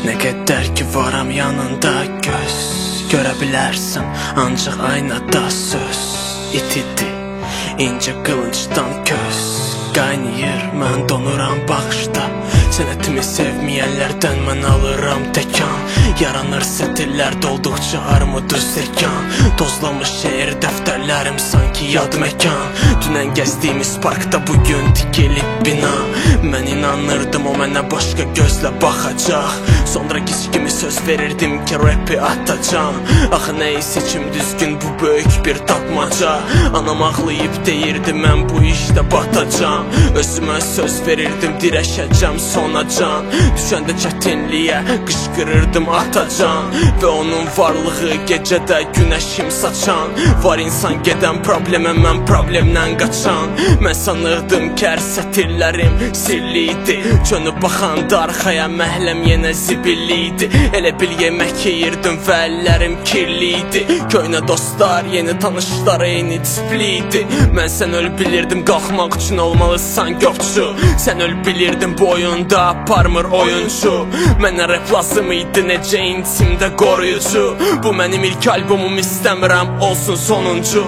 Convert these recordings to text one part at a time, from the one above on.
Ne qədər ki varam yanında göz görə bilərsən, ancaq aynada söz itidi, incə qılıncdan köz qaynayır, mən donuram baxışda. Sənətimi sevməyənlərdən mən alıram təkan. Yaranır sətirlər dolduqca armudu stəkan. Tozlamış şeir dəftərlərim sanki yad məkan. Dünən gəzdiyimiz parkda bugün tikilib bina. Mən inanırdım o mənə başqa gözlə baxacaq. Sonra gizgimi söz verirdim ki rapi atacam. Axı nəyi seçim düzgün, bu böyük bir tapmaca. Anam ağlayıb deyirdi mən bu işdə batacam. Özümə söz verirdim dirəşəcəm sonacan. Düşəndə çətinliyə qışqırırdım atacan. Və onun varlığı gecədə günəşim saçan. Var insan gedən problemə, mən problemdən qaçan. Mən sanırdım ki hər sətirlərim sirli idi. Çönüb baxanda arxaya məhləm yenə zibilli idi. Elə bil yemək yeyirdim və əllərim kirli idi. Köynə dostlar, yeni tanışlar eyni tipli idi. Mən sən öl bilirdim qalxmaq üçün olmalısan göqçu. Sən öl bilirdim bu oyunda aparmır oyuncu. Mənə rap lazım idi necə intimdə qoruyucu. Bu mənim ilk albumum, istəmirəm olsun sonuncu.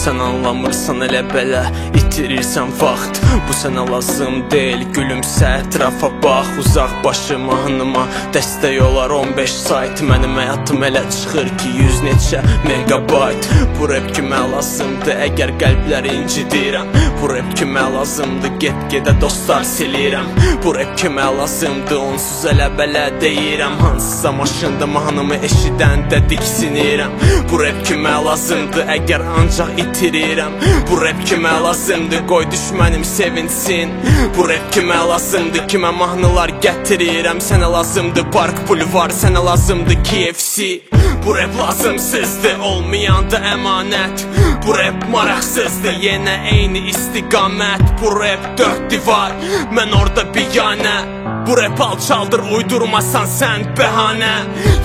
Sən anlamırsan elə belə, itirirsən vaxt. Bu sənə lazım deyil, gülümsə ətrafa bax. Uzaq başı mahnıma dəstək olar 15 sayt. Mənim həyatım elə çıxır ki 100 neçə megabayt. Bu rap kimə lazımdır, əgər qəlbləri incidirəm. Bu rap kimə lazımdır, get-gedə dostlar silirəm. Bu rap kimə lazımdır, onsuz elə belə deyirəm. Hansısa maşında mahnımı eşidəndə diksinirəm. Bu rap kimə lazımdır, əgər ancaq itirirəm. Bu rap kimə lazımdır, qoy düşmənim sevinsin. Bu rap kimə lazımdır, kimə mahnılar gətirirəm. Sənə lazımdır park bulvar, sənə lazımdır KFC. Bu rap lazımsızdır, olmayan da əmanət. Bu rap maraqsızdır, yenə eyni istiqamət. Bu rap dörd divar, mən orada biganə. Bu rap alçaldır, uydurmasan sən bəhanə.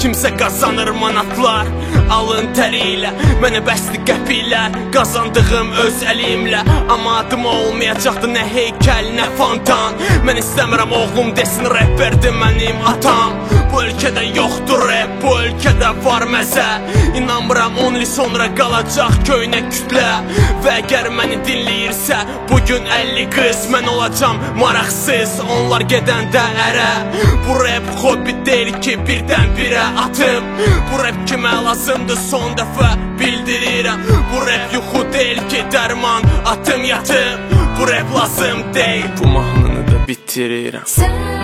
Kimsə qazanır manatlar alın təri ilə. Mənə bəsli qəpiklər, qazandığım öz əlimlə. Amma adım olmayacaqdı nə heykəl, nə fontan. Mən istəmirəm oğlum desin rapperdir mənim atam. Bu ölkədə yoxdur rap, bu ölkədə var məzə. İnanmıram 10 il sonra qalacaq köynə kütlə. Və əgər məni dinləyirsə bugün 50 qız, mən olacam maraqsız onlar gedəndə ərə. Bu rap hobbi deyil ki birdən birə atım. Bu rap kimə lazımdır son dəfə bildirirəm. Bu rap yuxu deyil ki dərman atım yatım. Bu rap lazım deyil, bu mahnını da bitirirəm.